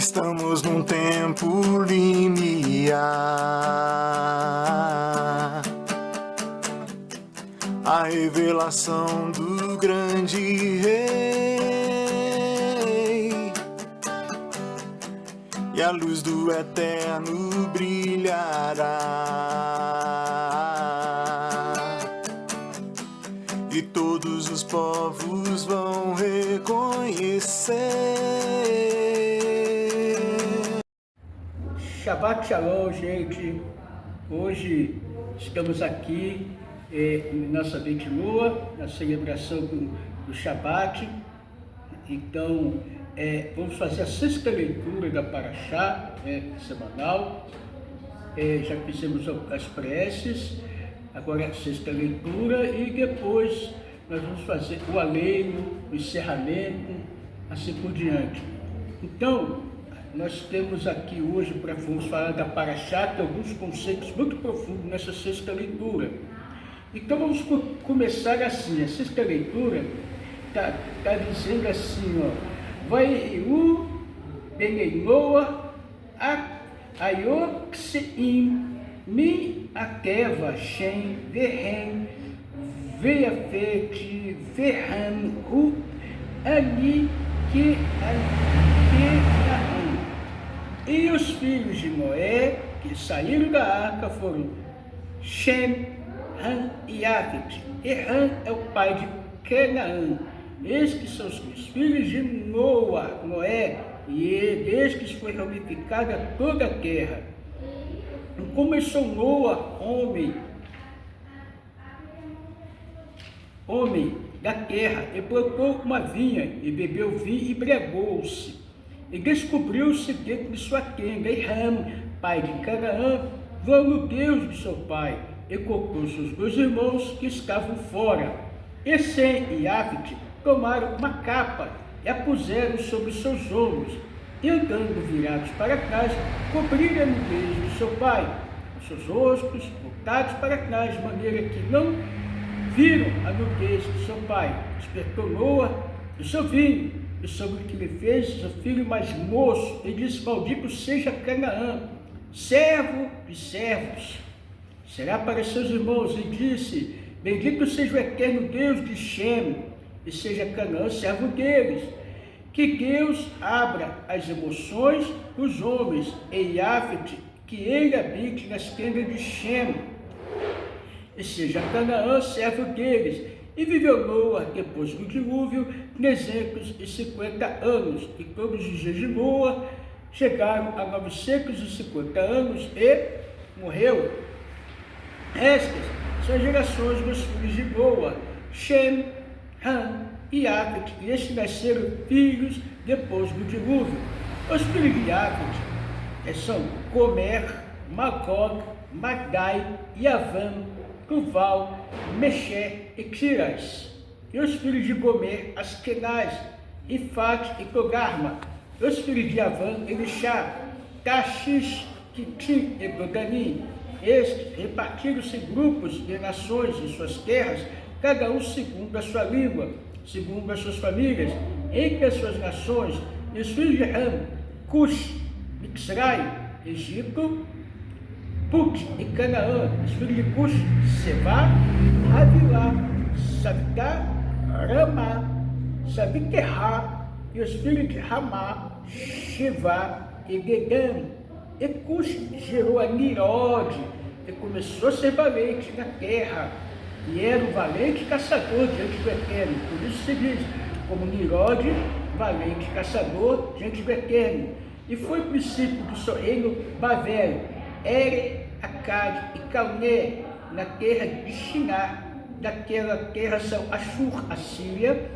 Estamos num tempo limiar. A revelação do grande Rei, e a luz do Eterno brilhará, e todos os povos vão reconhecer. Shabbat Shalom, gente. Hoje estamos aqui em nossa Beit Lua, na celebração do Shabbat. Então, vamos fazer a sexta leitura da Parashá semanal. Já fizemos as preces, agora a sexta leitura, e depois nós vamos fazer o aleno, o encerramento, assim por diante. Então, nós temos aqui hoje, vamos falar da Parashá, tem alguns conceitos muito profundos nessa sexta leitura. Então vamos começar assim. A sexta leitura está dizendo assim, ó: Vaiu Benei Noa Ayokseim Mi Akeva Shem Vehem Veafet Vehan Hu Ali Que E os filhos de Noé que saíram da arca foram Shem, Ham e Yafet. E Ham é o pai de Canaã. Eis que são os filhos de Noé, e desde que foi ramificada toda a terra. E começou Noa, homem da terra, e plantou uma vinha, e bebeu vinho e embriagou-se. E descobriu o segredo de sua tenda. E Ham, pai de Canaã, viu no Deus de seu pai, e colocou seus dois irmãos que estavam fora. E Sem e Yafet tomaram uma capa e a puseram sobre seus ombros, e andando virados para trás, cobriram a nudez de seu pai, os seus rostos voltados para trás, de maneira que não viram a nudez de seu pai. Despertou Noa do seu vinho, e sobre o que lhe fez seu filho mais moço, e disse: Maldito seja Canaã, servo de servos, será para seus irmãos. E disse: Bendito seja o eterno Deus de Shem, e seja Canaã servo deles. Que Deus abra as emoções dos homens, e Yafet, que ele habite nas tendas de Shem, e seja Canaã servo deles. E viveu Noa, depois do dilúvio, 350 anos, e todos os dias de Noa chegaram a 950 anos, e morreu. Estas são as gerações dos filhos de Noa, Shem, Ham e Yafet, e estes nasceram filhos depois do dilúvio. Os filhos de Yafet são Gomer, Magog, Madai, Yavan, Tuval, Mexé e Tiras. E os filhos de Gomer, Askenaz, Ifat e Togarma. E os filhos de Yavan, Elishá, Tashish, Kitim e Dodani. Estes repartiram-se em grupos de nações em suas terras, cada um segundo a sua língua, segundo as suas famílias, entre as suas nações. E os filhos de Ham, Cush, Mixrai, Egito, Put e Canaã. Os filhos de Cush, Sevá, Havilá, Savitá, Ramá, Saviterá. E os filhos de Ramá, Shivá e Dedã. E Cush gerou a Nirode, e começou a ser valente na terra, e era um valente caçador diante do Eterno. Por isso se diz, como Nirode, valente caçador diante do Eterno. E foi o princípio do seu reino Babel, Ere, Acade e Calné, na terra de Shinar. Daquela terra são Ashur, a Síria,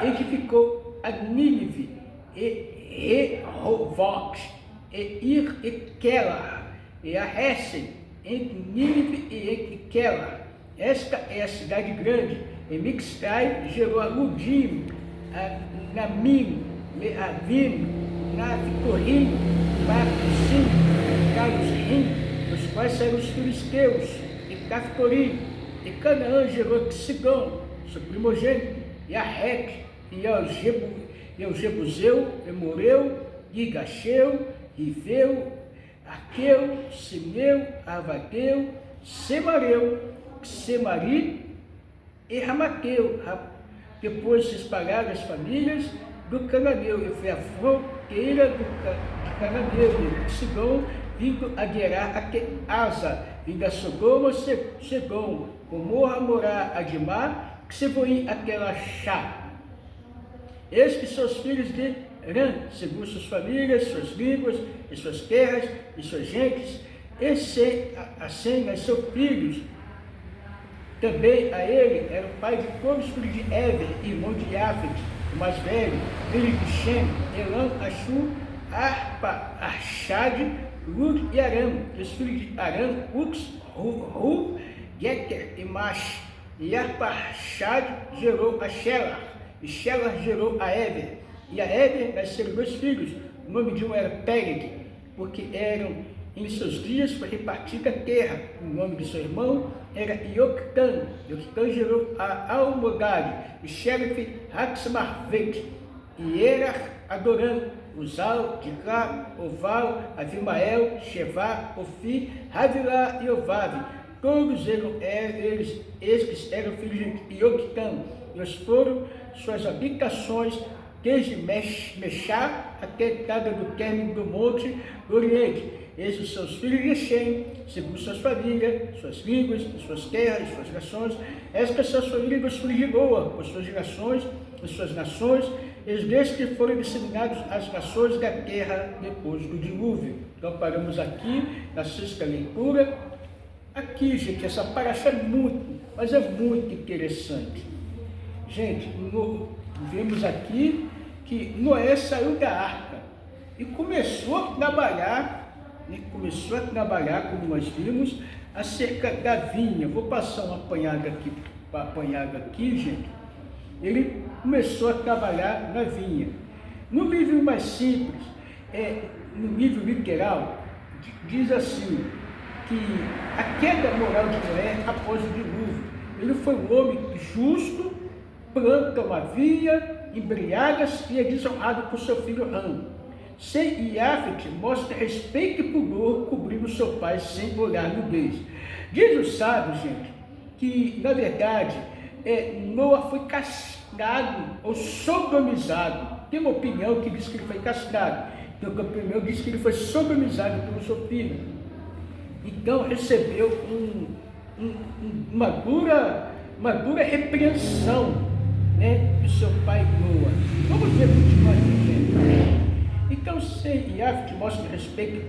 edificou a Nínive, e Rehovot, e Ir e Kelar, e a Hessen, entre Nínive e entre Kelar. Esta é a cidade grande. E Mixtai gerou a Ludim, a Namim, Leavim, Navitorim, Marcosim, Carosrim, os quais saíram os filisteus, e Caftorim. E Canaã gerou Sidom, seu primogênito, e a Rec, e ao Jebuseu, Emoreu, Gigasheu, Riveu, Aqueu, Simeu, Avadeu, Semareu, Semari e Ramaqueu. Depois se espalharam as famílias do cananeu, e foi a fronteira de cananeu, de Sidom, vindo a Gerar a Asa, vindo a Sodoma, Sedom, Gomorra, Morá, Adimá, Seboim, aquela Chá. Eis que são os filhos de Rã, segundo suas famílias, suas línguas, e suas terras, e suas gentes, e Sem nasceu filhos. Também a ele era o pai de todos os filhos de Ever, irmão de Jafet, o mais velho, filho de Shem, Elam, Ashur, Arpa, Arxad, Lud e Aram. E os filhos de Aram, Ux, Ru, Geter e Mash. E Arpachad gerou a Shelah, e Shelah gerou a Ever. E a Ever nasceram 2 filhos. O nome de um era Peleg, porque eram em seus dias foi repartida a terra. O nome de seu irmão era Ioctã. Ioctã gerou a Almodade, e Sheref Haxmarvet, e Erach, Adoram, Uzal, Dicá, Oval, Avimael, Shevá, Ofi, Havilá e Ovav. Todos eles eram filhos de Ioctã, e os foram suas habitações desde Meshá até a entrada do término do monte do Oriente. Esses os seus filhos de Shem, segundo suas famílias, suas línguas, suas terras, suas nações. Estas são as famílias dos filhos de Noa, por suas gerações e suas nações, eles desde que foram disseminados às nações da terra depois do dilúvio. Então paramos aqui na 6ª leitura. Aqui, gente, essa paraxá é muito interessante. Gente, vemos aqui que Noé saiu da arca e começou a trabalhar, como nós vimos, acerca da vinha. Vou passar um apanhado aqui, gente. Ele começou a trabalhar na vinha. No livro mais simples, no livro literal, diz assim, que a queda moral de Noé após o dilúvio. Ele foi um homem justo, planta uma vinha, embriaga-se e é desonrado por seu filho Ram. Sem e Jafet mostra respeito e pudor cobrindo seu pai sem olhar nudez. Diz o sábio, gente, que na verdade Noé foi castrado ou sodomizado. Tem uma opinião que diz que ele foi castrado, tem outra opinião que diz que ele foi sodomizado pelo seu filho. Então recebeu uma dura repreensão, do seu pai Noa. Vamos ver continuar aqui, gente. Então, Sem e Jafet mostra respeito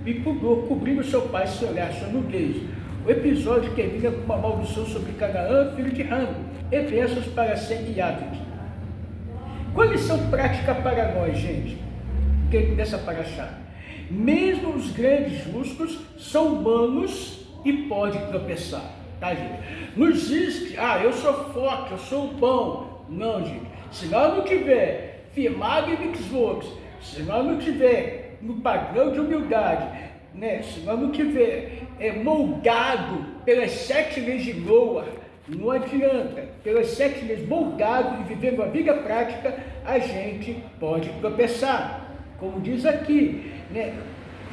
e pudor cobrindo seu pai sem olhar sua nudez. O episódio termina com uma maldição sobre Canaã, filho de Ram, e bênçãos para Sem e Jafet. Qual lição prática para nós, gente, dessa paraxá? Mesmo os grandes justos são humanos e podem tropeçar, tá, gente? Não existe, eu sou forte, eu sou bom. Não, gente. Se nós não tiver firmado em mitzvot, se nós não tiver no padrão de humildade, se nós não tiver moldado pelas 7 leis de Noa, não adianta. Pelas 7 leis moldado e vivendo a vida prática, a gente pode tropeçar. Como diz aqui,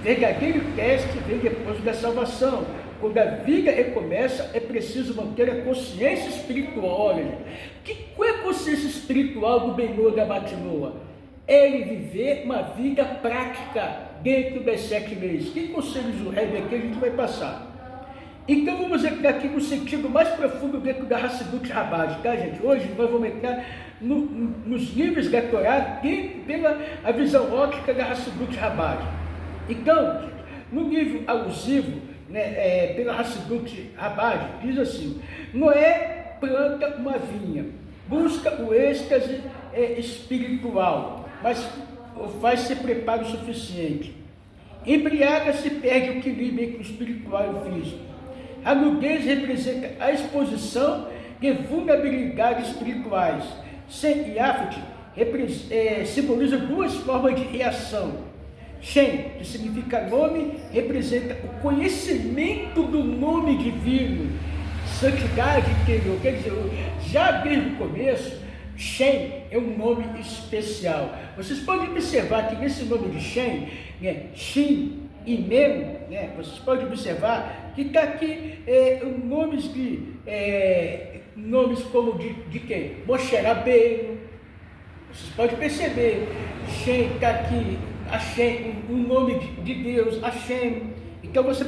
verdadeiro teste vem depois da salvação. Quando a vida recomeça, é preciso manter a consciência espiritual. Qual é a consciência espiritual do Ben-Noa da Batinoa? É ele viver uma vida prática dentro das 7 leis. Que conselhos do Rebbe aqui a gente vai passar? Então vamos entrar aqui no sentido mais profundo dentro da Hassidut Chabad, tá, gente? Hoje nós vamos entrar nos livros da Torá pela a visão óptica da Hassidut Chabad. Então, gente, no livro alusivo, pela Hassidut Chabad, diz assim: Noé planta uma vinha, busca o êxtase espiritual, mas faz-se preparo suficiente. Embriaga-se e perde o equilíbrio entre o espiritual e o físico. A nudez representa a exposição de vulnerabilidades espirituais. Sem e Jafet simboliza 2 formas de reação. Shem, que significa nome, representa o conhecimento do nome divino, santidade interior. Quer dizer, já desde o começo, Shem é um nome especial. Vocês podem observar que nesse nome de Shem, né, Shin e Mem, né, vocês podem observar que está aqui nomes como de quem? Moshe Rabbeinu. Vocês podem perceber, Shem está aqui, Hashem, um nome de Deus, Hashem. Então você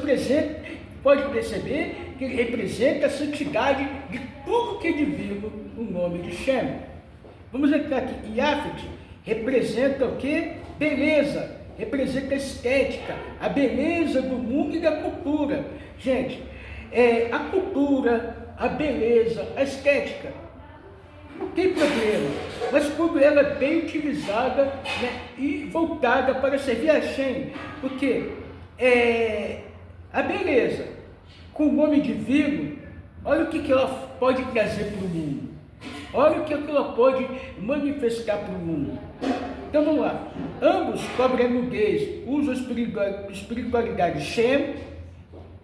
pode perceber que ele representa a santidade de tudo que é divino, o nome de Shem. Vamos entrar aqui. Yafet representa o que? Beleza, representa a estética, a beleza do mundo e da cultura. Gente, a cultura, a beleza, a estética, não tem problema, mas quando ela é bem utilizada, né, e voltada para servir a Hashem, porque a beleza, com o nome divino, olha o que ela pode trazer para o mundo, olha o que ela pode manifestar para o mundo. Então vamos lá, ambos cobrem a nudez, usam a espiritualidade Shem,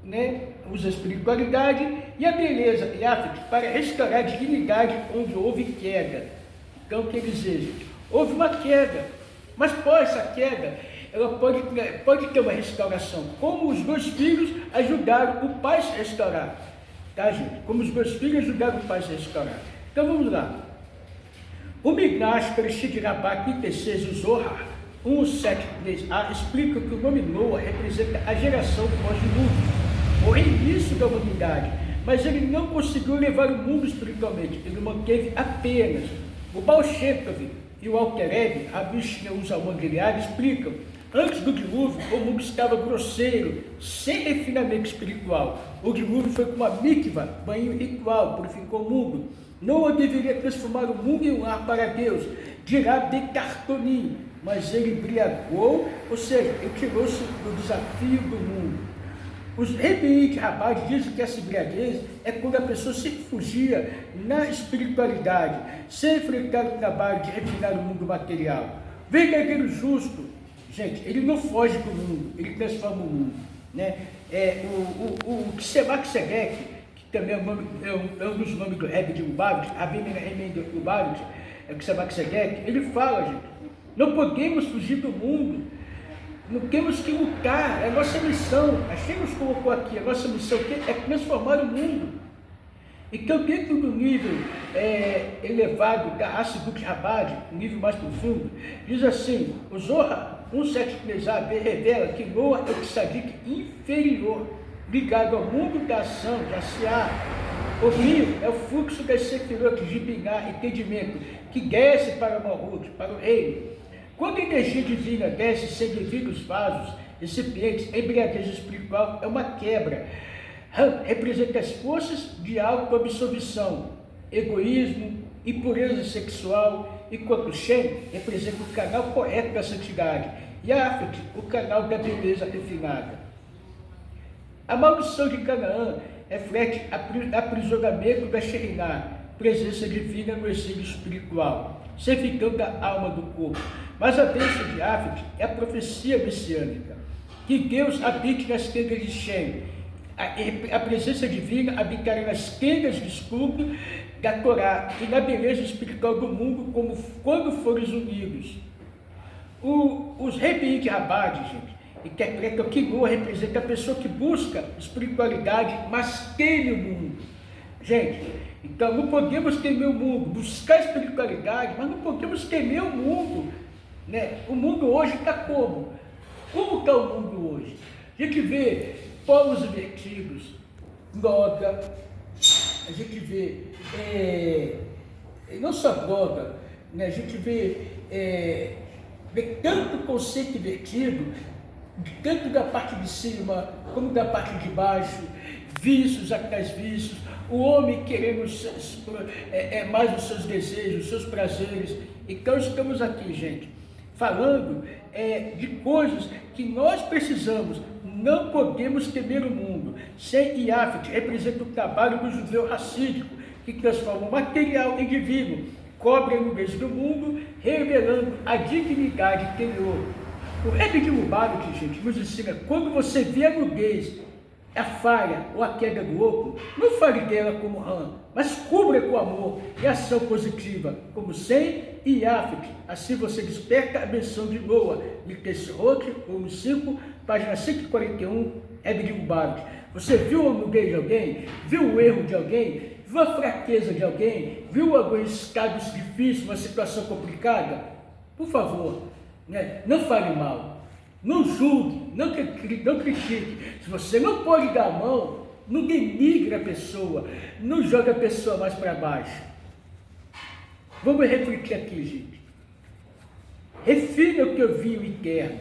né, usa a espiritualidade e a beleza, Yafet, para restaurar a dignidade onde houve queda. Então, quer dizer, houve uma queda, mas pós essa queda, ela pode ter uma restauração, como os dois filhos ajudaram o pai a se restaurar, tá, gente? Como os dois filhos ajudaram o pai a se restaurar. Então, vamos lá. O Midrash Bereshit Rabbah, quinta o Zohar 173a, explica que o nome Noah representa a geração pós-dilúvio, o início da humanidade, mas ele não conseguiu levar o mundo espiritualmente, ele manteve apenas. O Baal Shem Tov e o Alter Rebbe, Rabi Shneur Zalman Gilead, explicam: antes do dilúvio, o mundo estava grosseiro, sem refinamento espiritual. O dilúvio foi como uma mikvah, banho ritual, purificou o mundo. Noah deveria transformar o mundo em um lar para Deus, dirá Betartonim, mas ele embriagou, ou seja, ele tirou-se do desafio do mundo. Os Rebbe de Rabbah dizem que essa embriaguez é quando a pessoa se refugia na espiritualidade, sem enfrentar o trabalho de refinar o mundo material. Verdadeiro justo, gente, ele não foge do mundo, ele transforma o mundo, né? O Ksebak Segek, que também é um dos nomes do Rebbe de Lubavitch, Rabbi Menachem de Lubavitch, o Ksebak Segek, ele fala, gente, não podemos fugir do mundo. Não temos que lutar, é a nossa missão. A Hashem nos colocou aqui, a nossa missão é transformar o mundo. Então, dentro do nível elevado da Hassidut Chabad, nível mais profundo, diz assim: o Zohar 173a revela que Noah é o tzadik inferior, ligado ao mundo da ação, da Siá. O rio é o fluxo das sefirot de Binah, entendimento, que desce para o Malhut, para o reino. Quando a energia divina desce sem devidos vasos, recipientes, a embriaguez espiritual é uma quebra. Representa as forças de autoabsorção, egoísmo, impureza sexual, enquanto Shem representa o canal correto da santidade, e Yafet, o canal da beleza refinada. A maldição de Canaã reflete aprisionamento da Shekhinah, presença divina no exílio espiritual, servindo a alma do corpo. Mas a bênção de Yafet é a profecia messiânica, que Deus habite nas tendas de Shem, a presença divina habitará nas tendas de escudo da Torá e na beleza espiritual do mundo, como quando forem unidos. Os Rebbe de Rabbah, gente, interpretam que Noah representa a pessoa que busca espiritualidade, mas teme o mundo. Gente, então não podemos temer o mundo, buscar espiritualidade, mas não podemos temer o mundo, né? O mundo hoje está como? Como está o mundo hoje? A gente vê povos invertidos, droga, a gente vê, não só droga, né? A gente vê tanto conceito invertido, tanto da parte de cima como da parte de baixo, vícios atrás vícios, o homem querendo mais os seus desejos, os seus prazeres. Então estamos aqui, gente, falando de coisas que nós precisamos. Não podemos temer o mundo. Sem Yafet representa o trabalho do judeu racídico, que transforma o material em divino, cobre a nudez do mundo, revelando a dignidade interior. O Rebbe de Lubavitch, gente, nos ensina: quando você vê a nudez, a falha ou a queda do outro, não fale dela como Ham, mas cubra com amor e ação positiva, como Sem e Yafet. Assim você desperta a benção de Noa, de Tessot, volume 5, página 141, Hebe Baruch. Você viu a nudez de alguém? Viu o erro de alguém? Viu a fraqueza de alguém? Viu algum estado difícil, uma situação complicada? Por favor, né? Não fale mal. Não julgue, não critique. Se você não pode dar a mão, não denigre a pessoa, não joga a pessoa mais para baixo. Vamos refletir aqui, gente. Refina o que eu vi interno.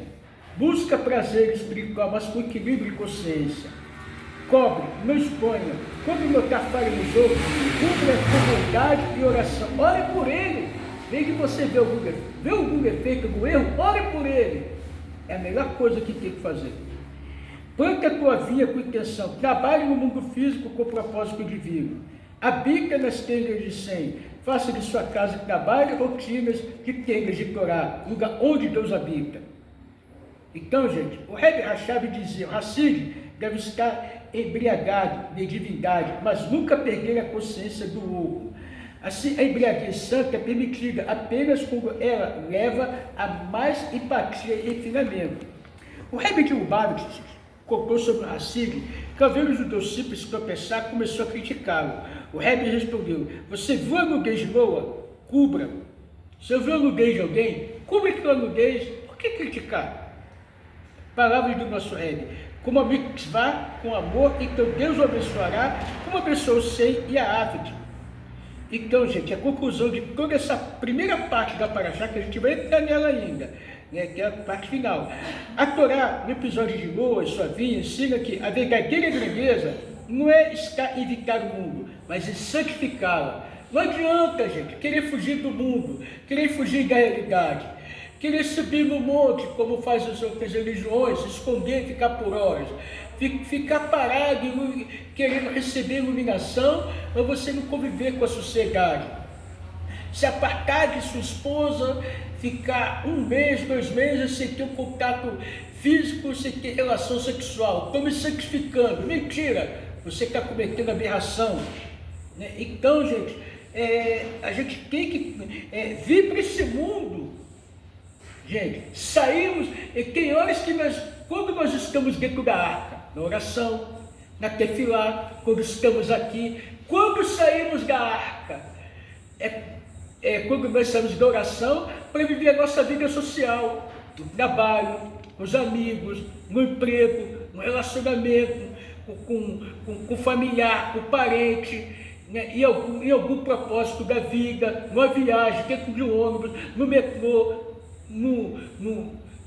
Busca prazer espiritual, mas com equilíbrio e consciência. Cobre, não exponha. Quando notar falha nos outros, cumpra com vontade e oração. Ore por ele. Vem que você vê algum defeito, algum erro, ore por ele. É a melhor coisa que tem que fazer. Plante a tua vinha com intenção. Trabalhe no mundo físico com propósito divino. Habita nas tendas de Sem. Faça de sua casa trabalho, rotinas de tendas de Torá, lugar onde Deus habita. Então, gente, o Rebbe Rashab dizia, o Hassid deve estar embriagado de divindade, mas nunca perder a consciência do outro. Assim, a embriaguez santa é permitida apenas quando ela leva a mais empatia e refinamento. O Rebbe de Lubavitch contou sobre o Hassid que, ao ver os judeus simples tropeçar, começou a criticá-lo. O Rebbe respondeu, você viu a nudez de Noa? Cubra. Se viu a nudez de alguém, cubra aquela nudez. Por que criticar? Palavras do nosso Rebbe. Como a mitzvah, com amor, então Deus o abençoará, como abençoou o Sem e a Yafet. Então, gente, a conclusão de toda essa primeira parte da Parashá, que a gente vai entrar nela ainda, né, que é a parte final. A Torá, no episódio de Noa e sua vinha, ensina que a verdadeira grandeza não é estar evitar o mundo, mas é santificá-la. Não adianta, gente, querer fugir do mundo, querer fugir da realidade, querer subir no monte, como fazem as outras religiões, se esconder, ficar por horas. Ficar parado querendo receber iluminação, mas você não conviver com a sociedade. Se apartar de sua esposa, ficar 1 mês, 2 meses sem ter um contato físico, sem ter relação sexual. Estou me santificando. Mentira! Você está cometendo aberração. Né? Então, gente, a gente tem que vir para esse mundo. Gente, saímos, e tem horas que quando nós estamos dentro da arca, na oração, na tefilá, quando estamos aqui, quando saímos da arca, quando nós saímos da oração para viver a nossa vida social, no trabalho, com os amigos, no emprego, no relacionamento, com o familiar, com o parente, né, em algum propósito da vida, numa viagem, dentro de um ônibus, no metrô,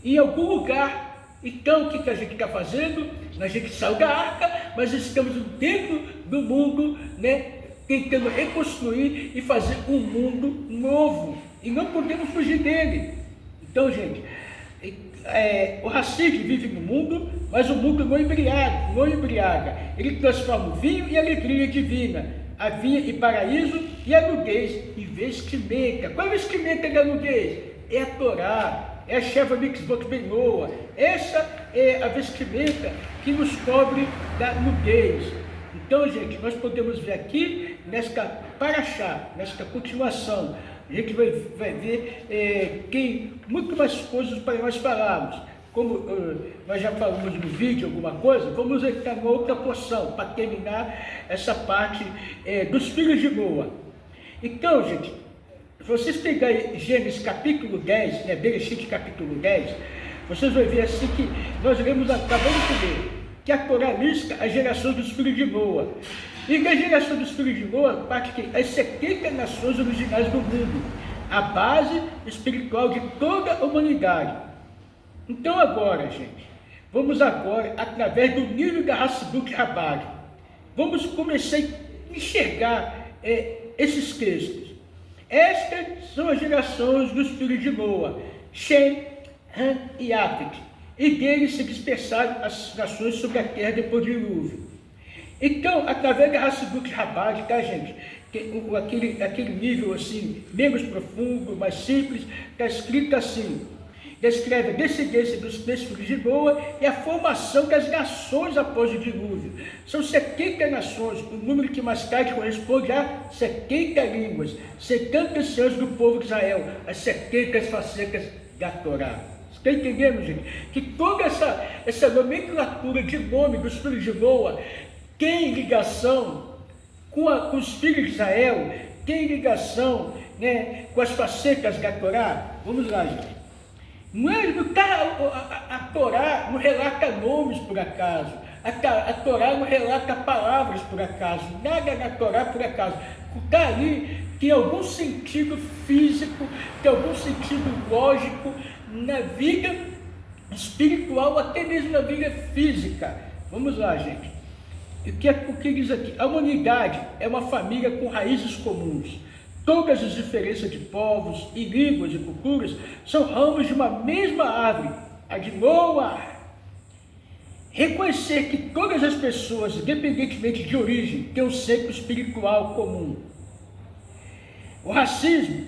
em algum lugar. Então, o que a gente está fazendo? A gente saiu da arca, mas estamos dentro do mundo, né, tentando reconstruir e fazer um mundo novo. E não podemos fugir dele. Então, gente, o Hassid vive no mundo, mas o mundo não embriaga. Ele transforma o vinho e a alegria divina, a vinha e paraíso e a nudez e vestimenta. Qual é a vestimenta da nudez? É a Torá. É a Sheva Mitzvot Benoa. Essa é a vestimenta que nos cobre da nudez. Então, gente, nós podemos ver aqui, nesta Parashá, nesta continuação, a gente vai ver tem muito mais coisas para nós falarmos. Como nós já falamos no vídeo alguma coisa, vamos entrar em outra porção, para terminar essa parte dos filhos de Noa. Então, gente, se vocês pegarem Gênesis capítulo 10, Bereshit capítulo 10, vocês vão ver assim que nós acabamos de ler, que a Torá lista as gerações dos filhos de Noa. E da geração dos filhos de Noa, parte que as 70 nações originais do mundo, a base espiritual de toda a humanidade. Então agora, gente, vamos agora, através do nível da Hassidut Rabbah, vamos começar a enxergar esses textos. Estas são as gerações dos filhos de Noa, Shem, Ham e Yafet, e deles se dispersaram as nações sobre a terra depois do dilúvio. Então, através da Hassidut Rabbah, tá, gente? Aquele nível assim, menos profundo, mais simples, está escrito assim: descreve a descendência dos filhos de Noa e a formação das nações após o dilúvio. São 70 nações, o número que mais tarde corresponde a 70 línguas, 70 anciãos do povo de Israel, as 70 facetas da Torá. Está entendendo, gente? Que toda essa nomenclatura de nome dos filhos de Noa tem ligação com os filhos de Israel, tem ligação, né, com as facetas da Torá. Vamos lá, gente. A Torá não relata nomes por acaso, a Torá não relata palavras por acaso, nada na Torá por acaso. Está ali, tem algum sentido físico, tem algum sentido lógico na vida espiritual, até mesmo na vida física. Vamos lá, gente. O que diz aqui? A humanidade é uma família com raízes comuns. Todas as diferenças de povos e línguas e culturas são ramos de uma mesma árvore, a de Noa. Reconhecer que todas as pessoas, independentemente de origem, têm um centro espiritual comum. O racismo,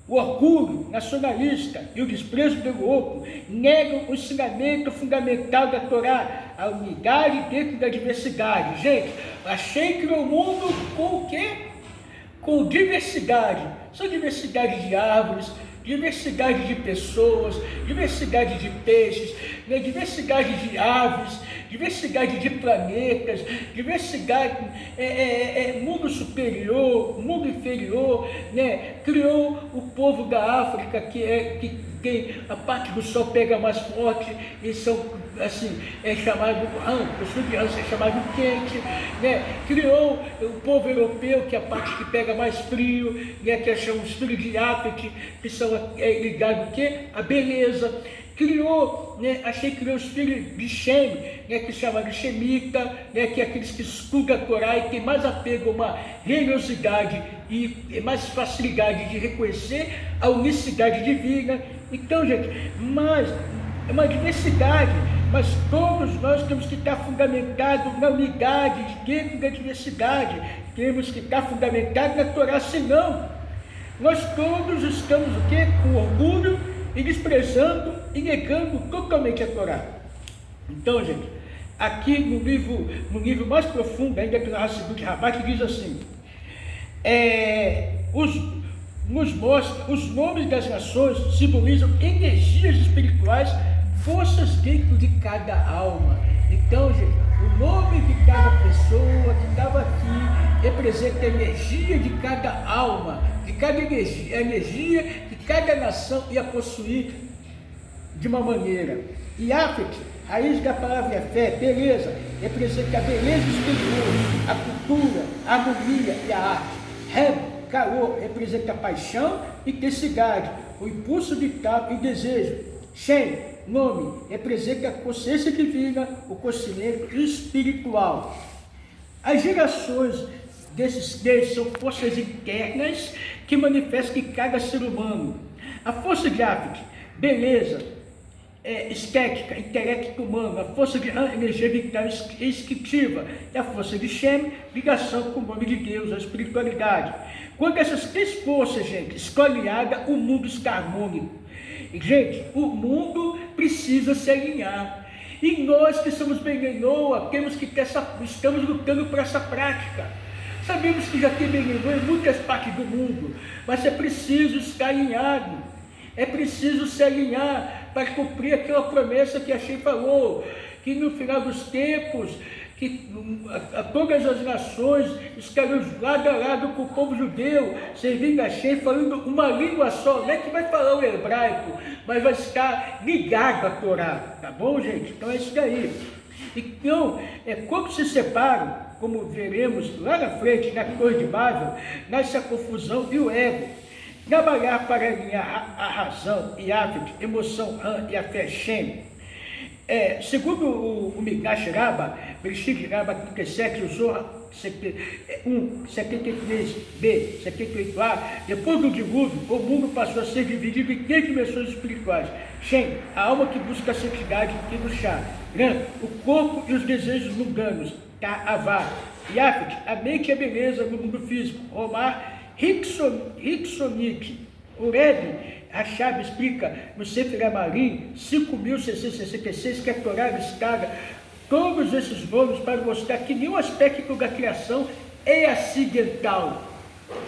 o orgulho nacionalista e o desprezo pelo outro negam o ensinamento fundamental da Torá, a unidade dentro da diversidade. Gente, achei que no mundo com o quê? Com diversidade. São diversidade de árvores, diversidade de pessoas, diversidade de peixes, né, diversidade de aves, diversidade de planetas, diversidade, mundo superior, mundo inferior, né? Criou o povo da África, que tem a parte do sol pega mais forte e são, assim, é chamado o sul de Rã é chamado quente, né? Criou o povo europeu, que é a parte que pega mais frio, né? Que são os filhos de África, que são ligados ao quê? A beleza. Criou, né, criou os filhos de Shem, né, que chama de Shemita, né, que é aqueles que estudam a Torá e tem mais apego a uma religiosidade e mais facilidade de reconhecer a unicidade divina. Então, gente, mas é uma diversidade, mas todos nós temos que estar fundamentados na unidade dentro da diversidade, temos que estar fundamentados na Torá, senão nós todos estamos o quê? Com orgulho e desprezando e negando totalmente a Torá. Então, gente, aqui no livro mais profundo, ainda pela Hasidut de Rabbah, que diz assim, nos mostra os nomes das nações simbolizam energias espirituais, forças dentro de cada alma. Então, gente, o nome de cada pessoa que estava aqui representa a energia de cada alma, de cada energia, a energia que cada nação ia possuir de uma maneira. E Afet, raiz da palavra fé, beleza, representa a beleza exterior, a cultura, a harmonia e a arte. Reb, calor, representa a paixão e intensidade, o impulso vital e desejo. Shem, nome, representa a consciência divina, o conhecimento espiritual. As gerações desses são forças internas que manifestam em cada ser humano. A força de Afet, beleza, estética, intelecto humano. A força de energia vital instintiva. E a força de Shem, ligação com o nome de Deus, a espiritualidade. Quando essas três forças, gente, estão alinhadas, o mundo está harmônico. E, gente, o mundo precisa se alinhar. E nós que somos bem Noa, temos que ter estamos lutando por essa prática. Sabemos que já tem Benenô em muitas partes do mundo, mas é preciso estar alinhado, é preciso se alinhar para cumprir aquela promessa que Hashem falou, que no final dos tempos, que todas as nações estarão lado a lado com o povo judeu, servindo a Hashem, falando uma língua só, não é que vai falar o hebraico, mas vai estar ligado à Torá, tá bom, gente? Então é isso daí. Então, quando se separam, como veremos lá na frente, na Torre de Babel, nasce a confusão e o ego. Trabalhar para alinhar a razão e hábito, emoção e a fé Shem. Segundo o Midrash Rabbah, versículo Rabbah 37, o Zohar 73b, 78a, depois do dilúvio, o mundo passou a ser dividido em 3 dimensões espirituais. Shem, a alma que busca a santidade e no chá. Ran, o corpo e os desejos mundanos. Ta'avá. Yafet, a mente e a beleza no mundo físico. Omar, Hicksonic, O Rebbe Rashab explica no Sefer Amarim 5.666 que a Torá destaca todos esses nomes para mostrar que nenhum aspecto da criação é acidental.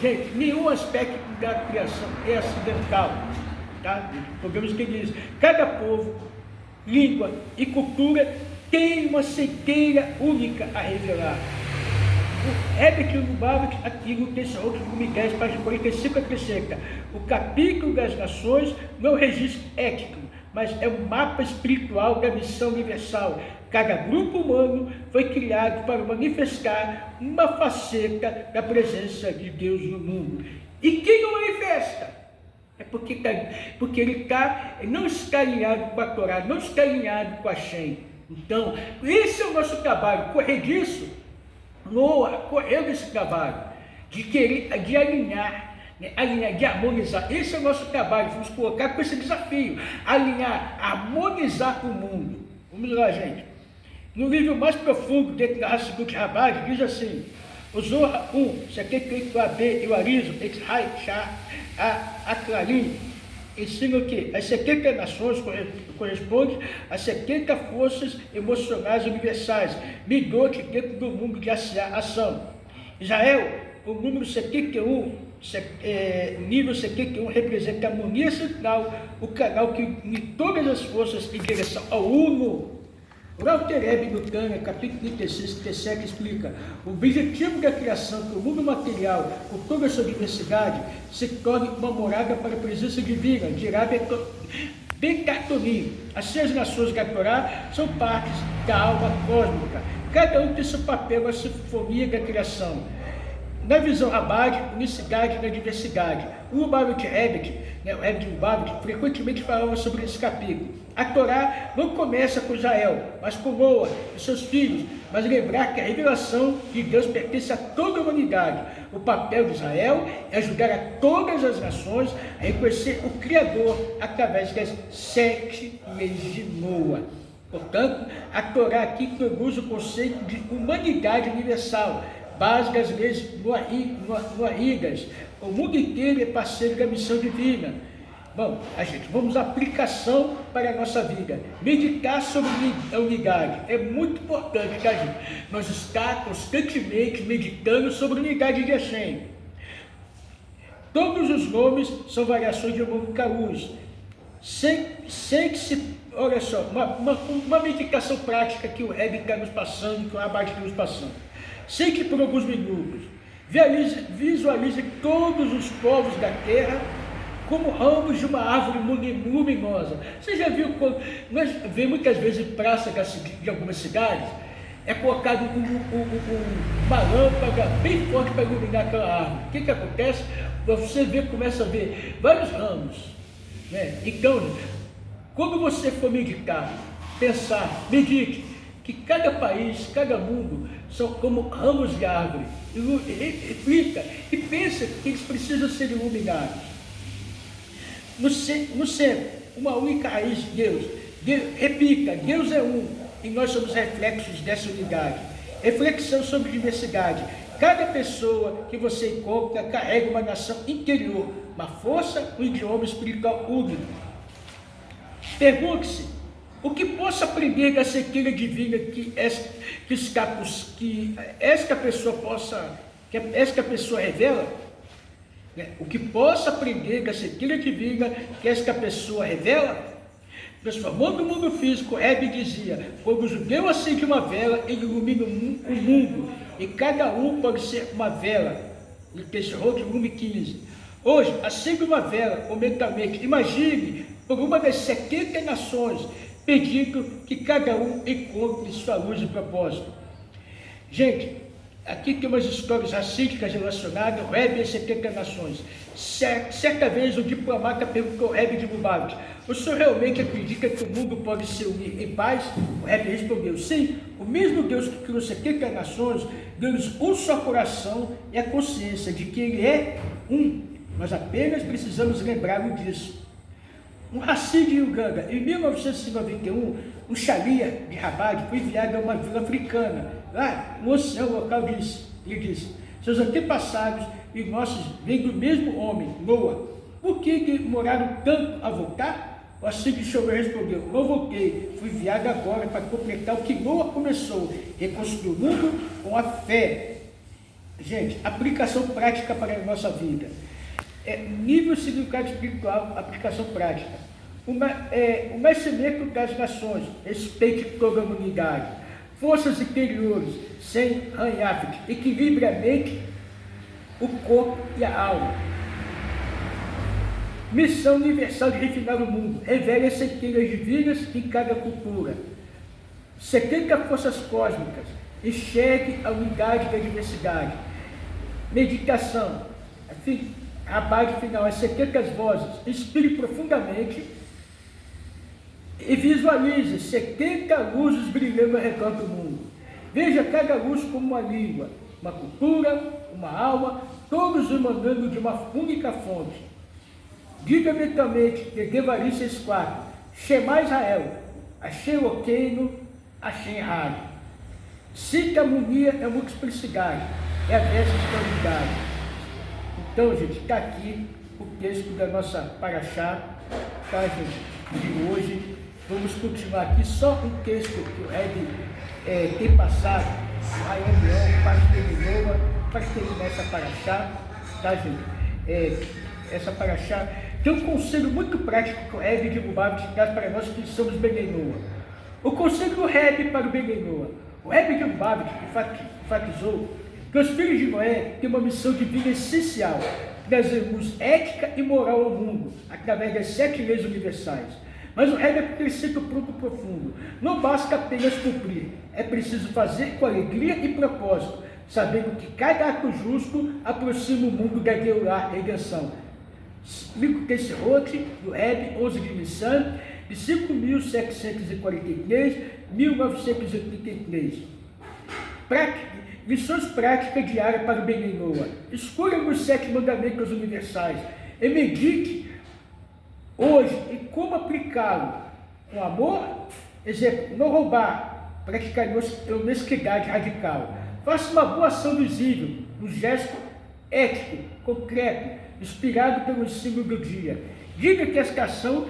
Gente, nenhum aspecto da criação é acidental. Tá? Podemos que diz, cada povo, língua e cultura tem uma sequeira única a revelar. O Rebbe Lubavitch, aqui no texto de volume 10, página 45, acrescenta: o capítulo das nações não é um registro ético, mas é um mapa espiritual da missão universal. Cada grupo humano foi criado para manifestar uma faceta da presença de Deus no mundo. E quem o manifesta? É porque ele não está alinhado com a Torá, não está alinhado com a Shem. Então, esse é o nosso trabalho, correr disso. Noah correu desse trabalho, de alinhar, de harmonizar. Esse é o nosso trabalho, vamos colocar com esse desafio, alinhar, harmonizar o mundo. Vamos lá, gente. No nível mais profundo dentro da Hassidut Chabad, diz assim: o Zohar 1, 78b e o Arizal, Etzhai, Shah, Aklalim, ensina que as 70 nações correspondem a 70 forças emocionais universais, Midot, dentro do mundo de ação. Israel, o número 71, nível 71, representa a harmonia central, o canal que une todas as forças em direção ao Uno. O Alter Rebbe no Tânia, capítulo 36, 37, explica: o objetivo da criação, que o mundo material, com toda a sua diversidade, se torne uma morada para a presença divina, de Betartonim. Assim, as nações da Torá são partes da alma cósmica. Cada um tem seu papel na sinfonia da criação. Na visão Rabad, unicidade na diversidade. O Lubavitch Rebbe, o Rebbe de Lubavitch, frequentemente falava sobre esse capítulo. A Torá não começa com Israel, mas com Noah e seus filhos, mas lembrar que a revelação de Deus pertence a toda a humanidade. O papel de Israel é ajudar a todas as nações a reconhecer o Criador através das 7 leis de Noah. Portanto, a Torá aqui introduz o conceito de humanidade universal, base das leis noaídas. O mundo inteiro é parceiro da missão divina. Bom, vamos à aplicação para a nossa vida. Meditar sobre a unidade é muito importante, tá, gente? Nós estar constantemente meditando sobre a unidade de Hashem. Todos os nomes são variações de Amor Caruz. Sente-se, olha só, uma meditação prática que o Rebbe está nos passando, que o Rabbi está nos passando. Sente por alguns minutos. Visualize todos os povos da terra como ramos de uma árvore luminosa. Você já viu, nós vemos muitas vezes em praça de algumas cidades, é colocado uma lâmpada bem forte para iluminar aquela árvore. O que acontece? Você começa a ver vários ramos. Né? Então, quando você for meditar, pensar, medite, que cada país, cada mundo são como ramos de árvore. Reflita e pensa que eles precisam ser iluminados. No centro, uma única raiz de Deus. Repita, Deus é um e nós somos reflexos dessa unidade. Reflexão sobre diversidade. Cada pessoa que você encontra carrega uma nação interior, uma força, um idioma espiritual único. Pergunte-se: o que posso aprender da sequeira divina que esta pessoa revela? O que posso aprender da sequeira divina que esta pessoa revela? Transformando o mundo físico, Rebbe dizia: quando o judeu acende uma vela, ele ilumina o mundo, e cada um pode ser uma vela. No texto de volume 15. Hoje, acende uma vela, ou mentalmente, imagine por uma das 70 nações, pedindo que cada um encontre sua luz e propósito. Gente, aqui tem umas histórias racídicas relacionadas ao Rebbe e as 70 nações. Certa vez o diplomata perguntou ao Rebbe de Lubavitch: o senhor realmente acredita que o mundo pode se unir em paz? O Rebbe respondeu: sim, o mesmo Deus que criou 70 nações deu-nos um só coração e a consciência de que Ele é um. Nós apenas precisamos lembrá-lo disso. Um Hassid de Uganda, em 1991, um Sharia de Rabat foi enviado a uma vila africana. Lá, no oceano local, ele disse: seus antepassados e nossos vêm do mesmo homem, Noah. Por que demoraram tanto a voltar? O Assírio chorou e respondeu: não voltei, fui enviado agora para completar o que Noa começou, reconstruir o mundo com a fé. Gente, aplicação prática para a nossa vida. Nível significado espiritual, aplicação prática. O nascimento das nações, respeite toda a humanidade. Forças interiores, sem ranhafes, equilibre a mente, o corpo e a alma. Missão universal de refinar o mundo, revele as centelhas divinas em cada cultura. 70 forças cósmicas, enxergue a unidade da diversidade. Meditação, assim, a base final, as 70 vozes, inspire profundamente e visualize 70 luzes brilhando ao redor do mundo. Veja cada luz como uma língua, uma cultura, uma alma, todos emanando de uma única fonte. Diga mentalmente, de Devarim 6.4, Shema Israel, Hashem Elokeinu, Hashem Echad. Sinta a harmonia é a multiplicidade, é a veste da unidade. Então, gente, está aqui o texto da nossa paraxá, tá, gente, de hoje. Vamos continuar aqui, só um texto que o Rebbe tem passado, a reunião, parte terminou, para terminar essa paraxá, tá, gente? Essa paraxá tem um conselho muito prático que o Rebbe de Lubavitch traz para nós que somos Benei Noa. O conselho do Rebbe para o Benei Noa. O Rebbe de Lubavitch enfatizou que os filhos de Noé têm uma missão divina essencial, trazer luz ética e moral ao mundo, através das 7 leis universais. Mas o Rebbe acrescenta o ponto profundo. Não basta apenas cumprir, é preciso fazer com alegria e propósito, sabendo que cada ato justo aproxima o mundo da redenção. Explico que esse rote do Rebbe, 11 de Nissan, de 5.743, 1983. Lições práticas diárias para o Benei Noa. Escolha os 7 mandamentos universais e medite hoje em como aplicá-lo com amor. Exemplo, não roubar, praticar honestidade radical. Faça uma boa ação visível, um gesto ético, concreto, inspirado pelo ensino do dia. Diga que esta ação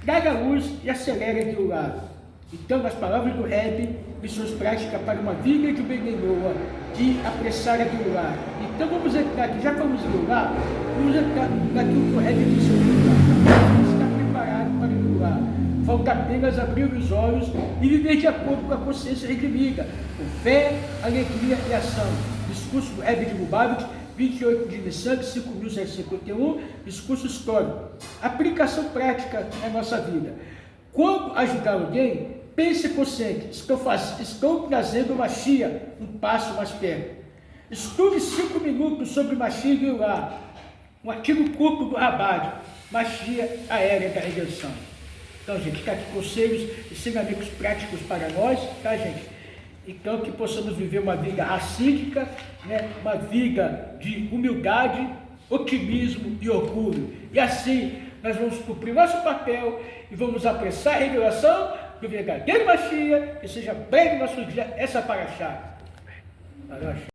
traga luz e acelere de um lado. Então, nas palavras do Rebbe, lições práticas para uma vida de Benei Noa, de apressar a Geulah. Então, vamos entrar aqui, já vamos Geulah, vamos entrar naquilo que o Rebbe disse no Geulah. Está preparado para Geulah. Falta apenas abrir os olhos e viver de acordo com a consciência redimida, com fé, alegria e ação. Discurso do Rebbe de Lubavitch, 28 de Nissan, 5.751, discurso histórico. Aplicação prática na nossa vida. Quando ajudar alguém, pense consciente, estou trazendo o Mashiach um passo mais perto. Estude 5 minutos sobre Mashiach e Geulah, um artigo curto do Rabbad, Mashiach, a era da redenção. Então, gente, está aqui conselhos, ensinamentos práticos para nós, tá, gente? Então, que possamos viver uma vida racídica, né? Uma vida de humildade, otimismo e orgulho. E assim, nós vamos cumprir nosso papel e vamos apressar a revelação do verdadeiro Mashiach, que seja breve no nosso dia essa paraxá.